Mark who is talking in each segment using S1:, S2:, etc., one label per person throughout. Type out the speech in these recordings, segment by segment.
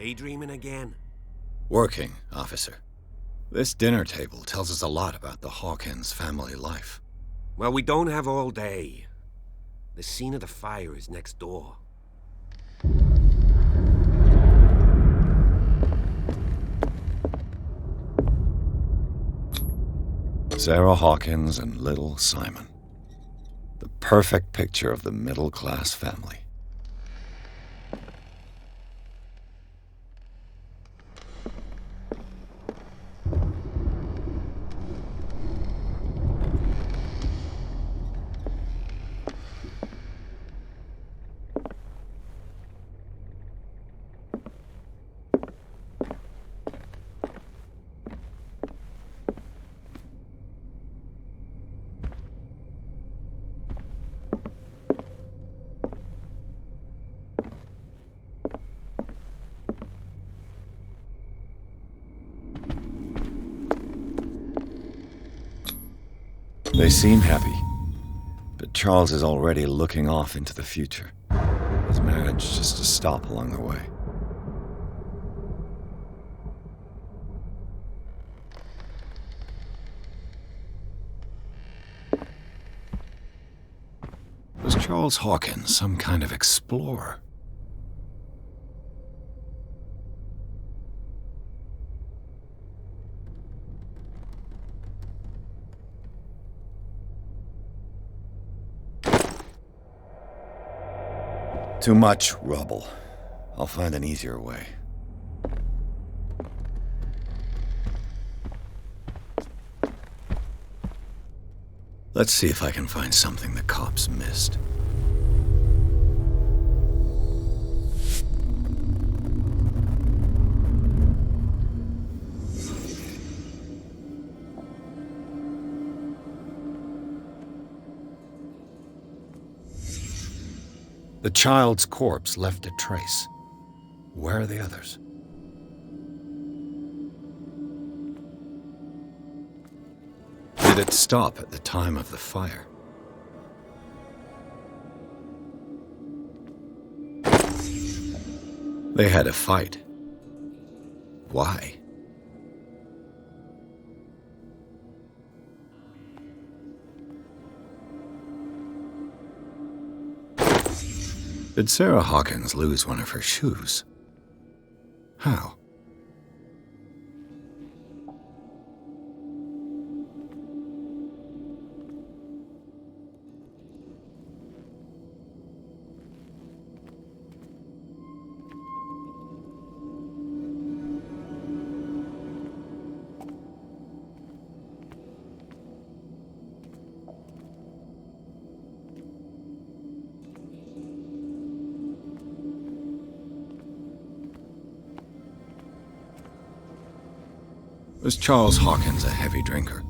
S1: Daydreaming again?
S2: Working, officer. This dinner table tells us a lot about the Hawkins family life.
S1: Well, we don't have all day. The scene of the fire is next door.
S2: Sarah Hawkins and little Simon. The perfect picture of the middle-class family. They seem happy, but Charles is already looking off into the future. His marriage just a stop along the way. Was Charles Hawkins some kind of explorer? Too much rubble. I'll find an easier way. Let's see if I can find something the cops missed. The child's corpse left a trace. Where are the others? Did it stop at the time of the fire? They had a fight. Why? Did Sarah Hawkins lose one of her shoes? How? Was Charles Hawkins a heavy drinker?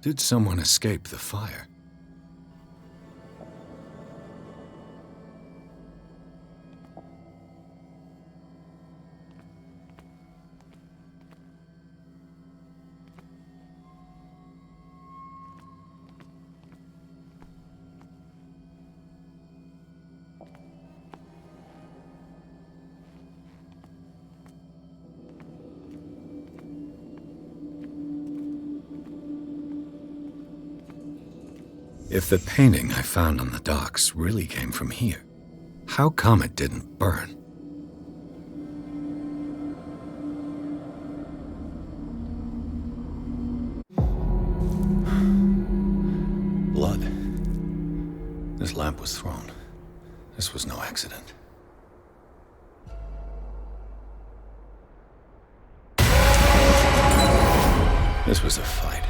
S2: Did someone escape the fire? If the painting I found on the docks really came from here, how come it didn't burn? Blood. This lamp was thrown. This was no accident. This was a fight.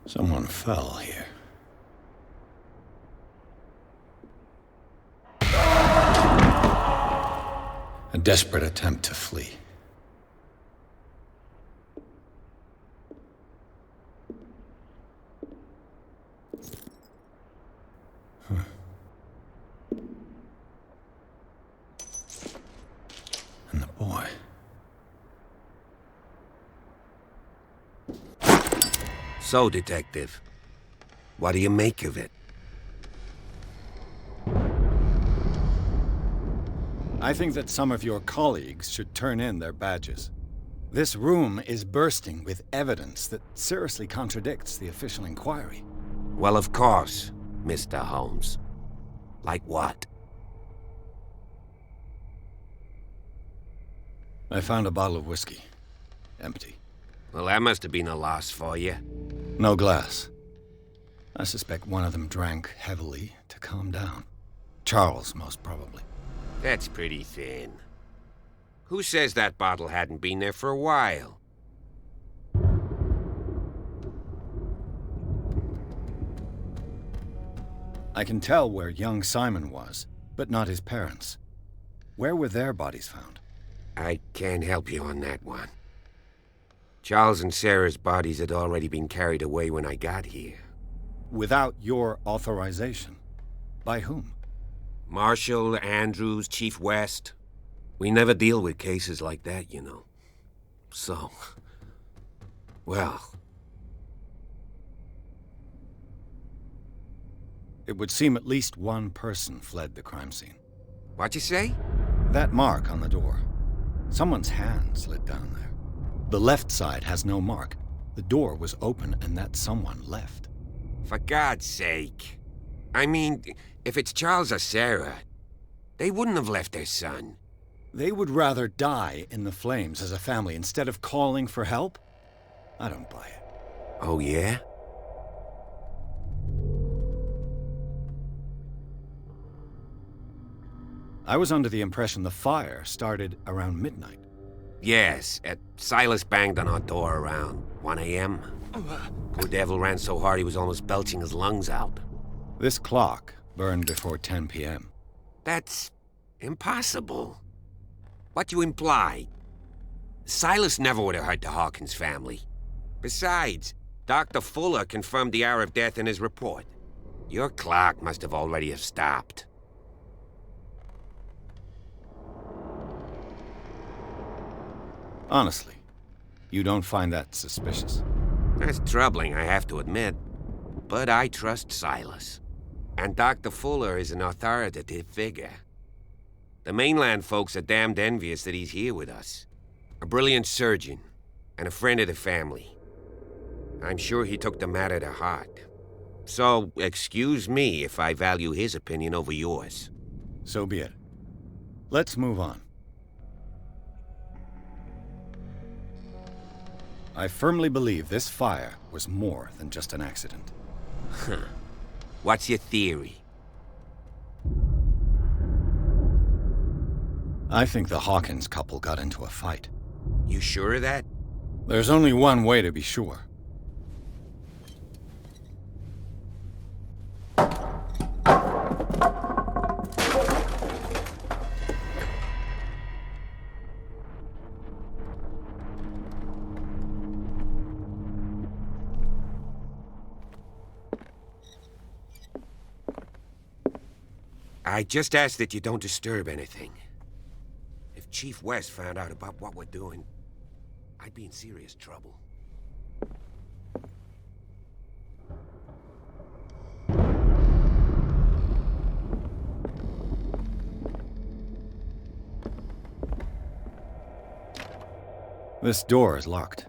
S2: Someone fell here. A desperate attempt to flee.
S1: So, Detective, what do you make of it?
S3: I think that some of your colleagues should turn in their badges. This room is bursting with evidence that seriously contradicts the official inquiry.
S1: Well, of course, Mr. Holmes. Like what?
S3: I found a bottle of whiskey. Empty.
S1: Well, that must have been a loss for you.
S3: No glass. I suspect one of them drank heavily to calm down. Charles, most probably.
S1: That's pretty thin. Who says that bottle hadn't been there for a while?
S3: I can tell where young Simon was, but not his parents. Where were their bodies found?
S1: I can't help you on that one. Charles and Sarah's bodies had already been carried away when I got here.
S3: Without your authorization. By whom?
S1: Marshall, Andrews, Chief West. We never deal with cases like that, you know. So, well...
S3: It would seem at least one person fled the crime scene.
S1: What'd you say?
S3: That mark on the door. Someone's hand slid down there. The left side has no mark. The door was open and that someone left.
S1: For God's sake. I mean, if it's Charles or Sarah, they wouldn't have left their son.
S3: They would rather die in the flames as a family instead of calling for help? I don't buy it.
S1: Oh, yeah?
S3: I was under the impression the fire started around midnight.
S1: Yes, Silas banged on our door around 1 a.m. Poor devil ran so hard he was almost belching his lungs out.
S3: This clock burned before 10 p.m.
S1: That's impossible. What you imply? Silas never would have hurt the Hawkins family. Besides, Dr. Fuller confirmed the hour of death in his report. Your clock must have already have stopped.
S3: Honestly, you don't find that suspicious?
S1: That's troubling, I have to admit. But I trust Silas. And Dr. Fuller is an authoritative figure. The mainland folks are damned envious that he's here with us. A brilliant surgeon, and a friend of the family. I'm sure he took the matter to heart. So, excuse me if I value his opinion over yours.
S3: So be it. Let's move on. I firmly believe this fire was more than just an accident.
S1: Huh. What's your theory?
S3: I think the Hawkins couple got into a fight.
S1: You sure of that?
S3: There's only one way to be sure.
S1: I just ask that you don't disturb anything. If Chief West found out about what we're doing, I'd be in serious trouble.
S3: This door is locked.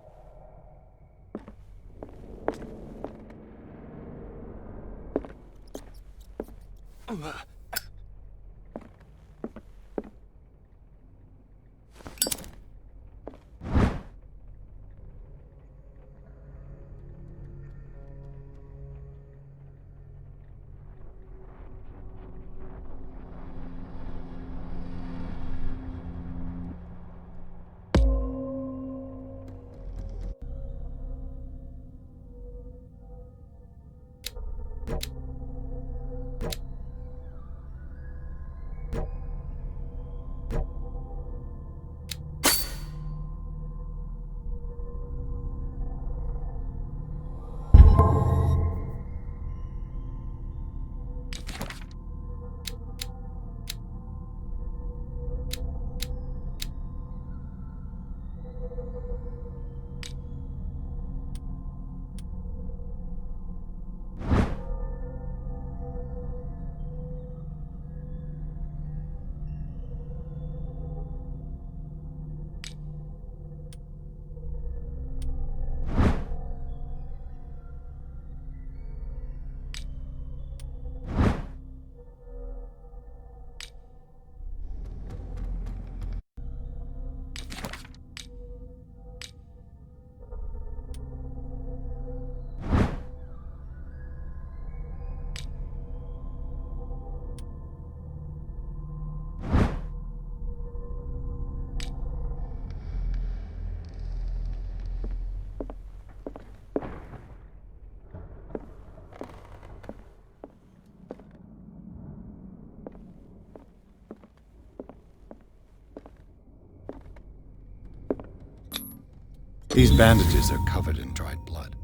S3: These bandages are covered in dried blood.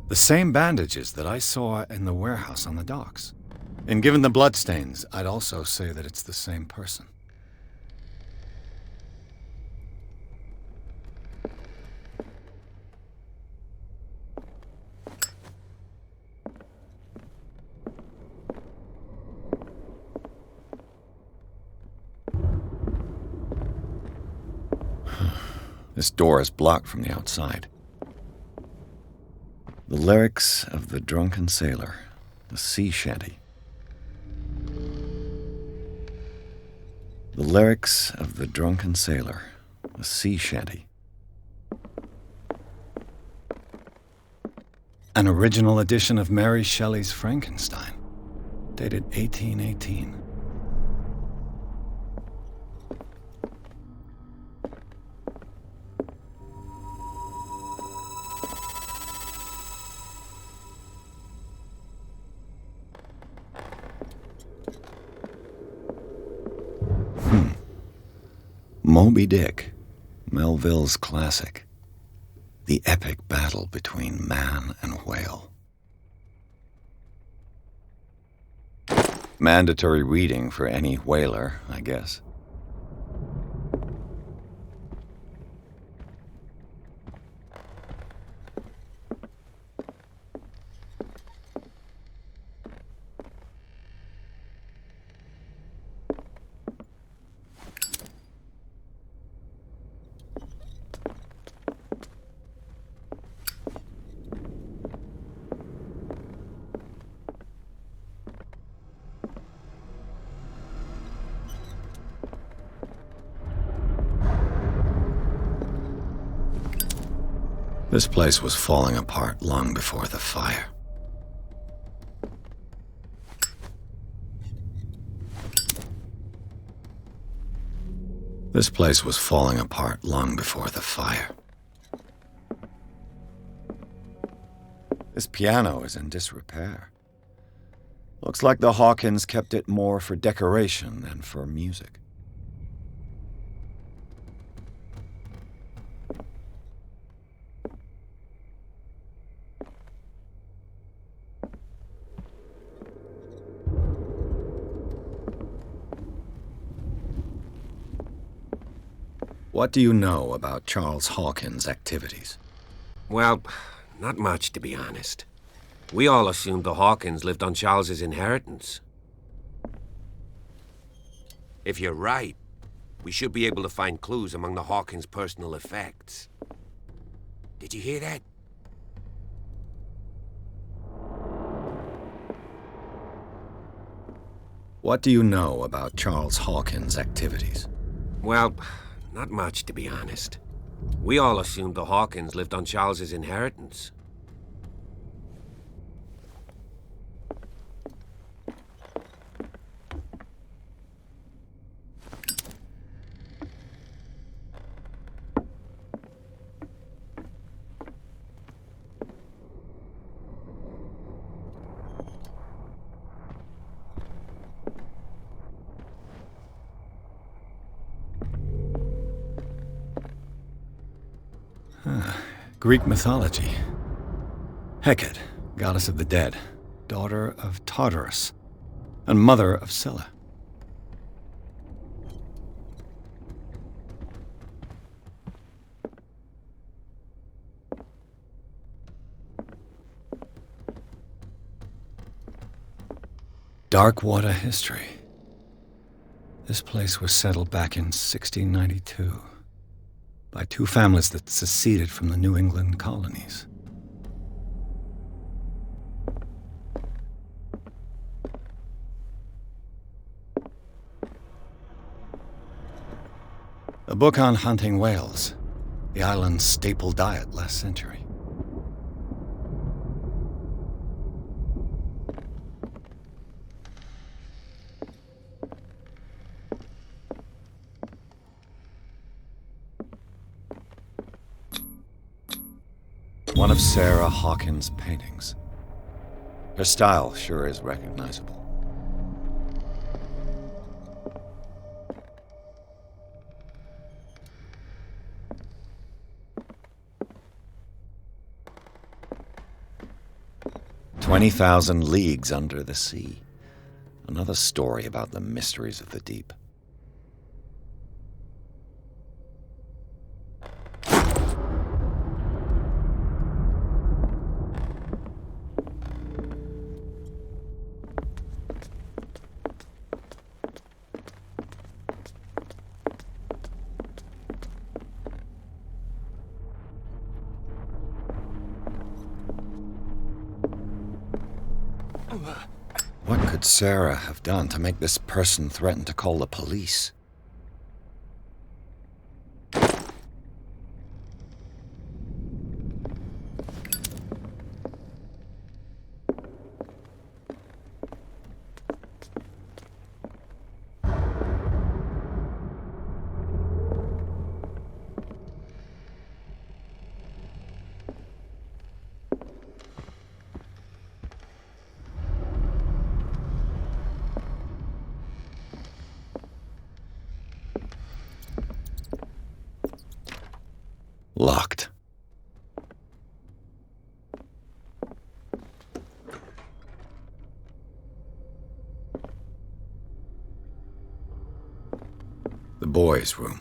S3: The same bandages that I saw in the warehouse on the docks. And given the bloodstains, I'd also say that it's the same person.
S2: This door is blocked from the outside. The lyrics of the drunken sailor, a sea shanty. The lyrics of the drunken sailor, a sea shanty.
S3: An original edition of Mary Shelley's Frankenstein, dated 1818.
S2: Moby Dick, Melville's classic. The epic battle between man and whale. Mandatory reading for any whaler, I guess. This place was falling apart long before the fire. This place was falling apart long before the fire. This piano is in disrepair. Looks like the Hawkins kept it more for decoration than for music. What do you know about Charles Hawkins' activities?
S1: Well, not much, to be honest. We all assumed the Hawkins lived on Charles's inheritance. If you're right, we should be able to find clues among the Hawkins' personal effects. Did you hear that?
S2: What do you know about Charles Hawkins' activities?
S1: Well, not much, to be honest. We all assumed the Hawkins lived on Charles's inheritance.
S3: Greek mythology. Hecate, goddess of the dead, daughter of Tartarus, and mother of Scylla. Dark water history. This place was settled back in 1692. By two families that seceded from the New England colonies. A book on hunting whales, the island's staple diet last century. One of Sarah Hawkins' paintings. Her style sure is recognizable.
S2: 20,000 leagues under the sea. Another story about the mysteries of the deep. What could Sarah have done to make this person threaten to call the police? Locked. The boys' room.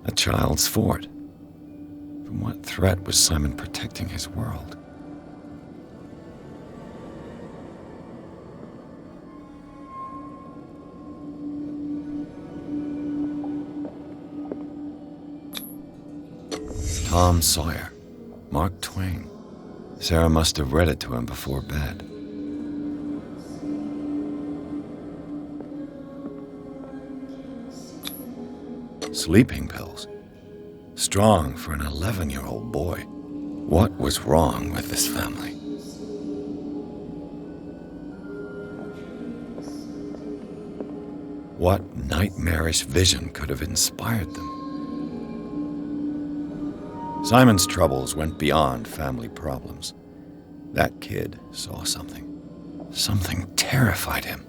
S2: A child's fort. From what threat was Simon protecting his world? Tom Sawyer. Mark Twain. Sarah must have read it to him before bed. Sleeping pills. Strong for an 11-year-old boy. What was wrong with this family? What nightmarish vision could have inspired them? Simon's troubles went beyond family problems. That kid saw something. Something terrified him.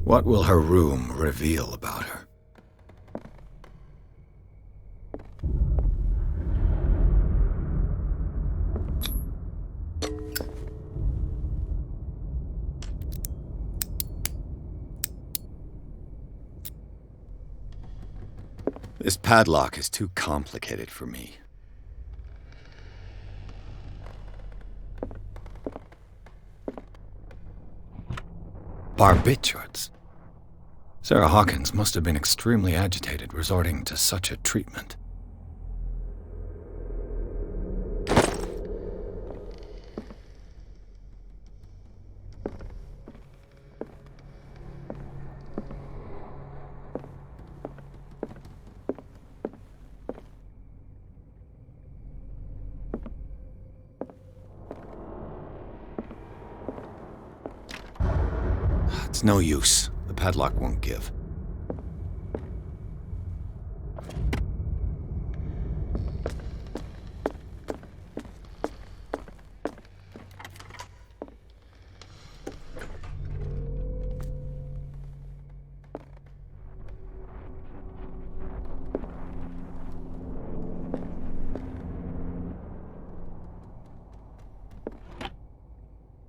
S2: What will her room reveal about her? This padlock is too complicated for me. Barbiturates. Sarah Hawkins must have been extremely agitated resorting to such a treatment. It's no use. The padlock won't give.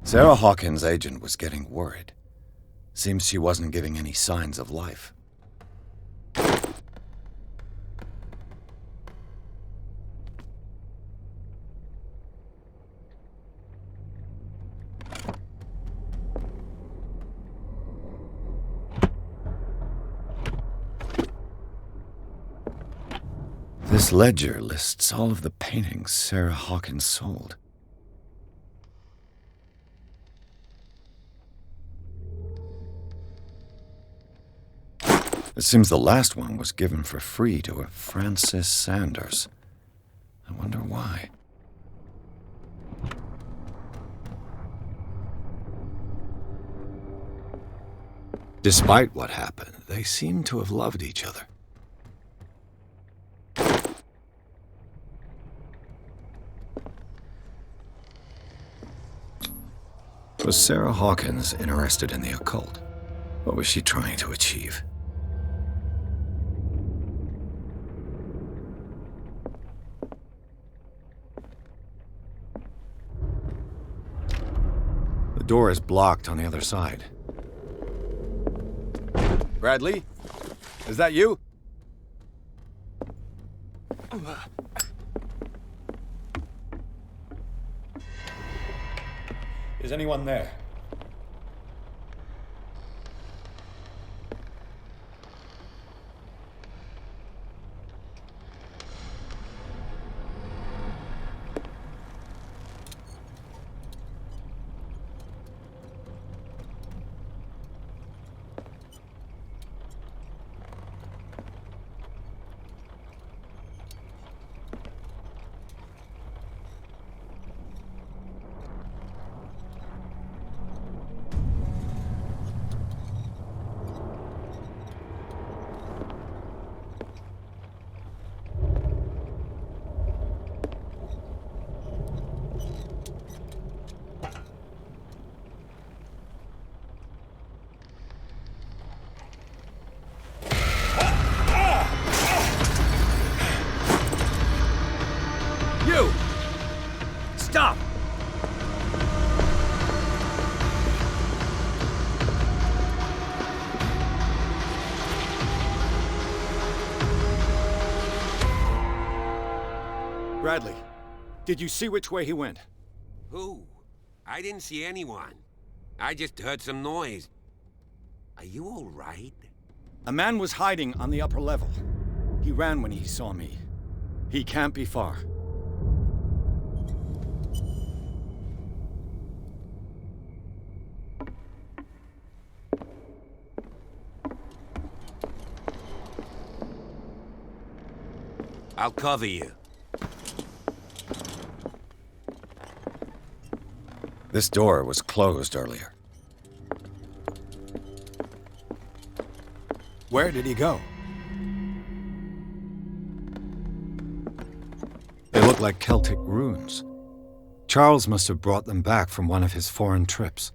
S2: Sarah Hawkins' agent was getting worried. Seems she wasn't giving any signs of life. This ledger lists all of the paintings Sarah Hawkins sold. It seems the last one was given for free to a Francis Sanders. I wonder why. Despite what happened, they seem to have loved each other. Was Sarah Hawkins interested in the occult? What was she trying to achieve? The door is blocked on the other side. Bradley? Is that you? Is anyone there? You! Stop! Bradley, did you see which way he went?
S1: Who? I didn't see anyone. I just heard some noise. Are you all right?
S2: A man was hiding on the upper level. He ran when he saw me. He can't be far.
S1: I'll cover you.
S2: This door was closed earlier. Where did he go? They look like Celtic runes. Charles must have brought them back from one of his foreign trips.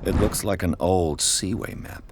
S2: It looks like an old seaway map.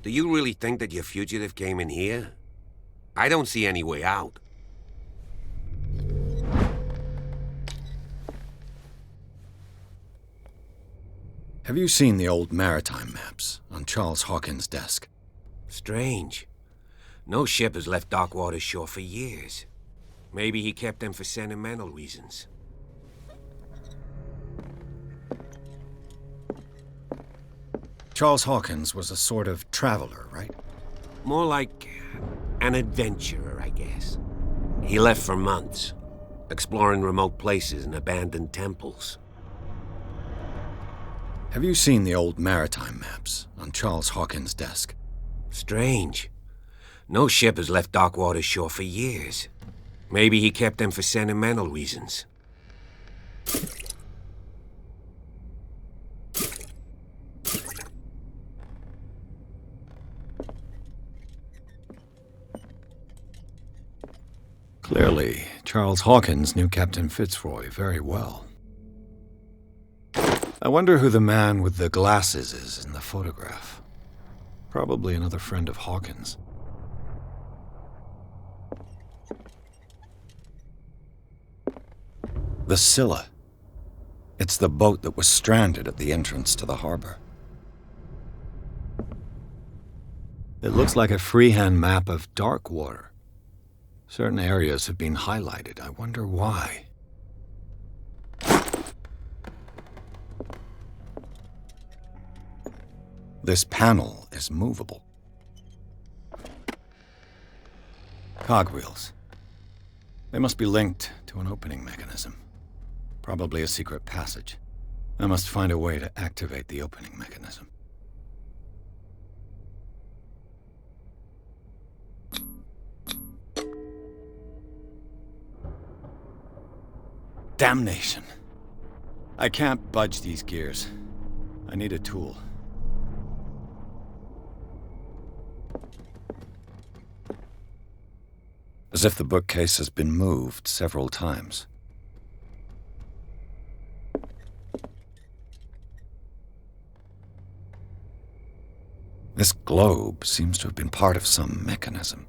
S1: Do you really think that your fugitive came in here? I don't see any way out.
S2: Have you seen the old maritime maps on Charles Hawkins' desk?
S1: Strange. No ship has left Darkwater's shore for years. Maybe he kept them for sentimental reasons.
S2: Charles Hawkins was a sort of traveler, right?
S1: More like an adventurer, I guess. He left for months. exploring remote places and abandoned temples.
S2: Have you seen the old maritime maps on Charles Hawkins' desk?
S1: Strange. No ship has left Darkwater's shore for years. Maybe he kept them for sentimental reasons.
S3: Clearly, Charles Hawkins knew Captain Fitzroy very well. I wonder who the man with the glasses is in the photograph. Probably another friend of Hawkins.
S2: The Scylla. It's the boat that was stranded at the entrance to the harbor.
S3: It looks like a freehand map of Darkwater. Certain areas have been highlighted. I wonder why.
S2: This panel is movable.
S3: Cogwheels. They must be linked to an opening mechanism. Probably a secret passage. I must find a way to activate the opening mechanism. Damnation. I can't budge these gears. I need a tool.
S2: As if the bookcase has been moved several times. This globe seems to have been part of some mechanism.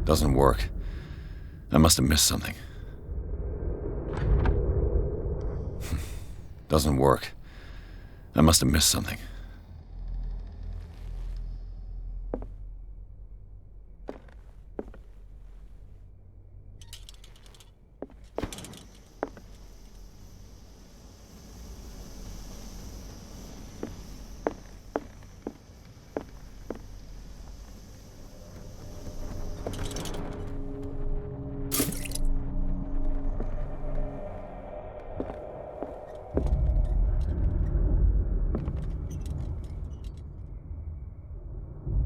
S2: Doesn't work. I must have missed something. Doesn't work. I must have missed something.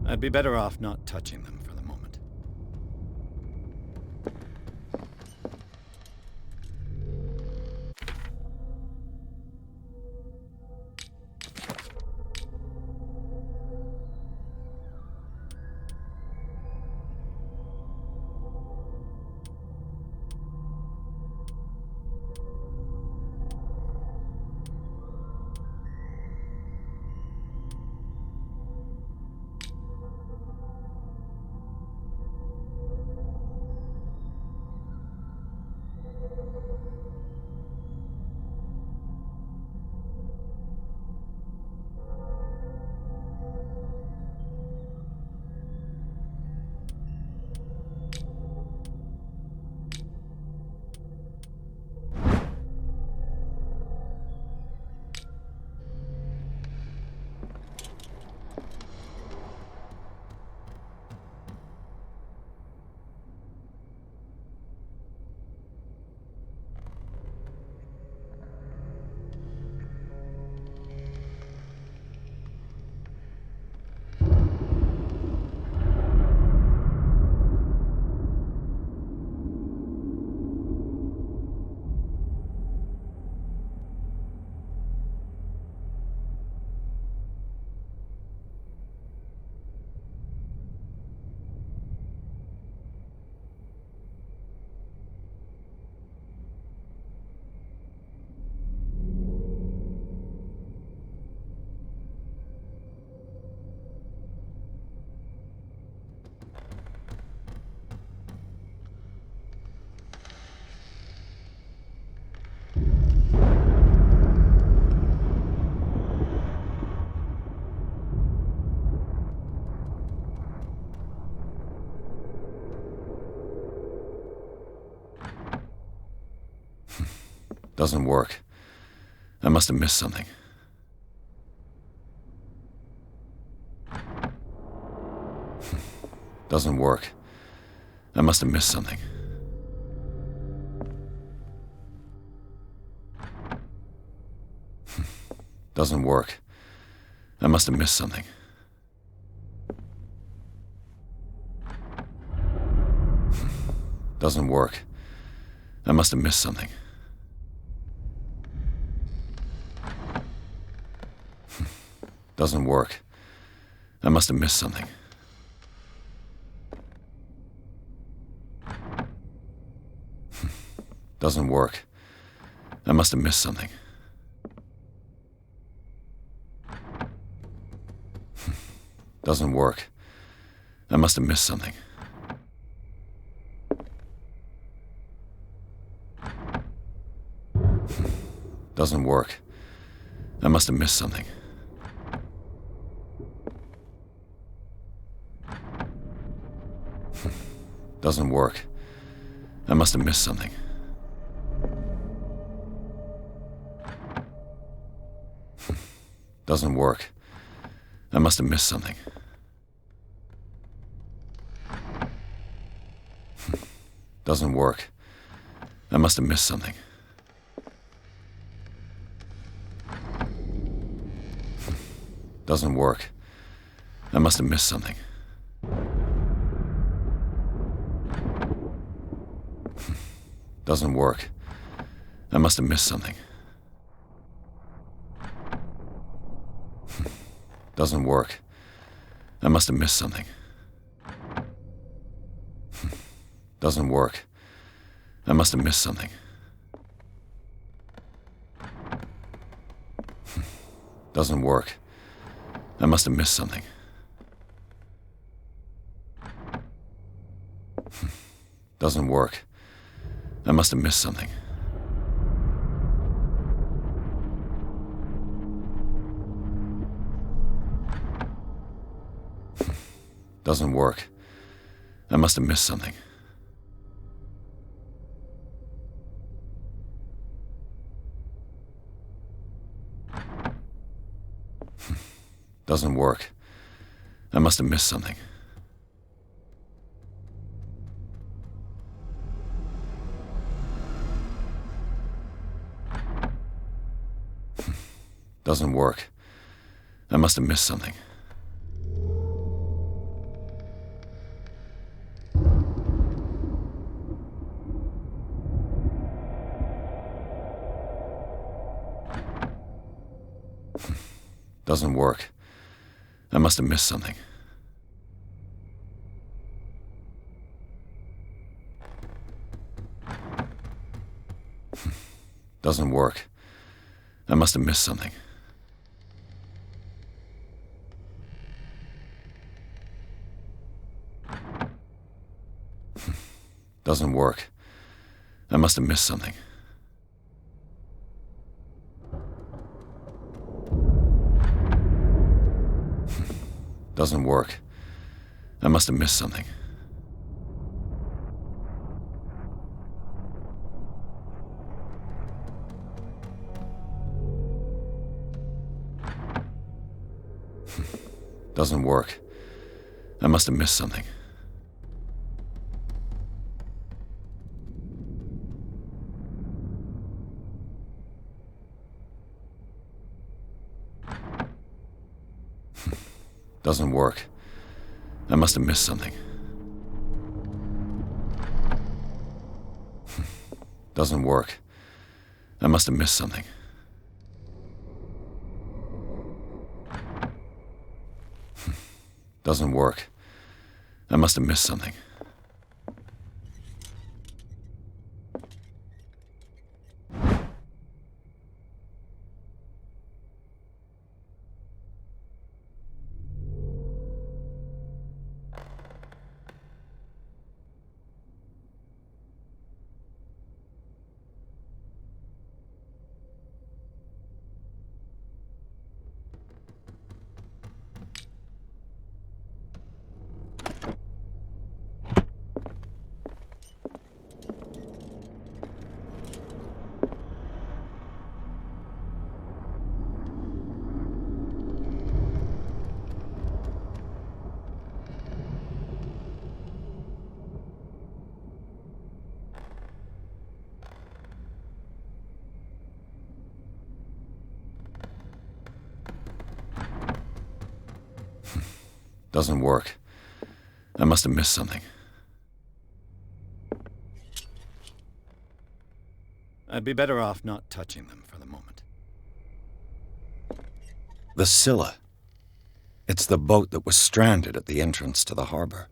S3: I'd be better off not touching them for the moment.
S2: Doesn't work. I must have missed something. Doesn't work. I must have missed something. Doesn't work. I must have missed something. Doesn't work. I must have missed something. Doesn't work. I must have missed something. Doesn't work. I must have missed something. Doesn't work. I must have missed something. Doesn't work. I must have missed something. Doesn't work. I must have missed something. Doesn't work. I must have missed something. Doesn't work. I must have missed something. Doesn't work. I must have missed something. Doesn't work. I must have missed something. Doesn't work. I must have missed something. Doesn't work. I must have missed something. Doesn't work. I must have missed something. Doesn't work. I must have missed something. Doesn't work. I must have missed something. Doesn't work. I must have missed something. Doesn't work. I must have missed something. Doesn't work. I must have missed something. Doesn't work. I must have missed something. Doesn't work. I must have missed something. Doesn't work. I must have missed something. Doesn't work. I must have missed something. Doesn't work. I must have missed something. Doesn't work. I must have missed something. Doesn't work. I must have missed something. Doesn't work. I must have missed something.
S3: I'd be better off not touching them for the moment.
S2: The Scylla. It's the boat that was stranded at the entrance to the harbor.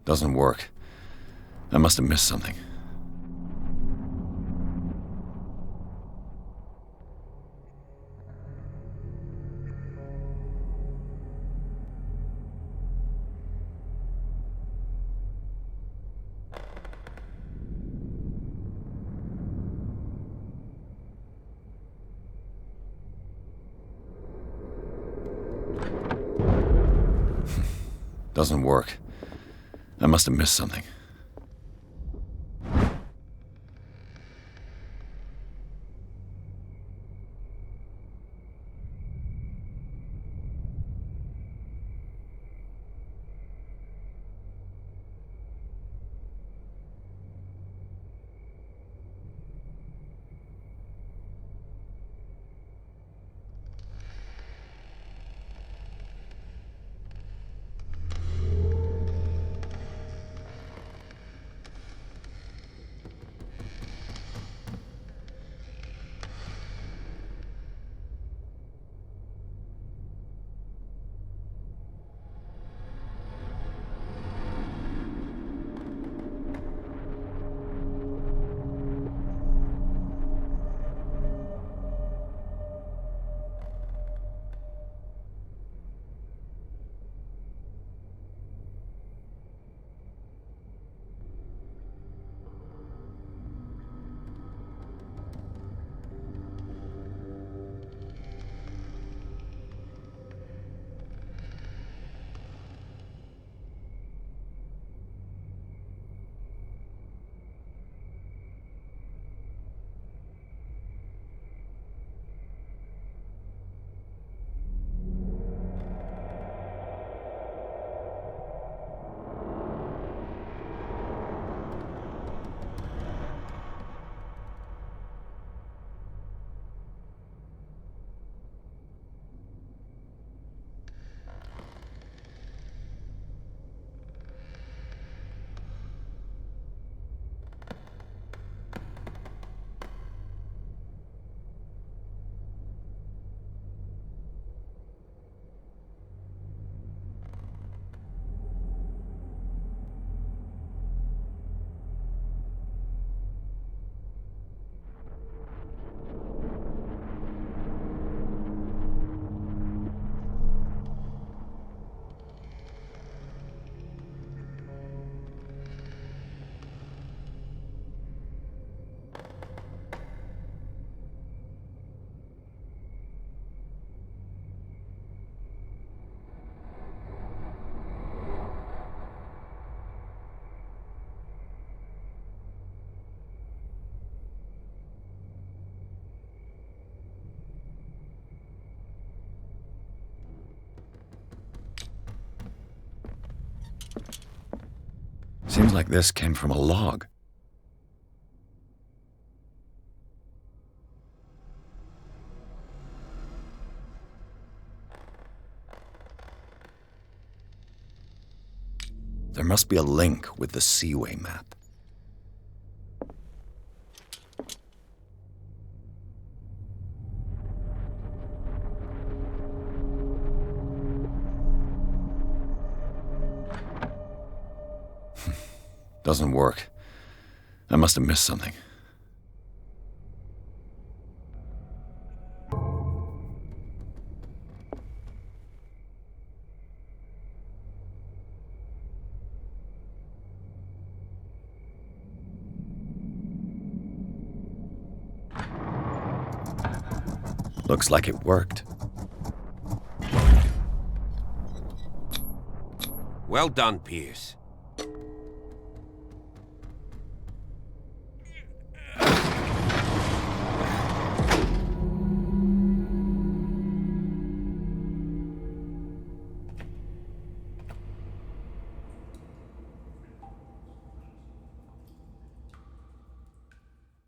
S2: Doesn't work. I must have missed something. Doesn't work. I must have missed something. Seems like this came from a log. There must be a link with the Seaway map. Doesn't work. I must have missed something. Looks like it worked.
S1: Well done, Pierce.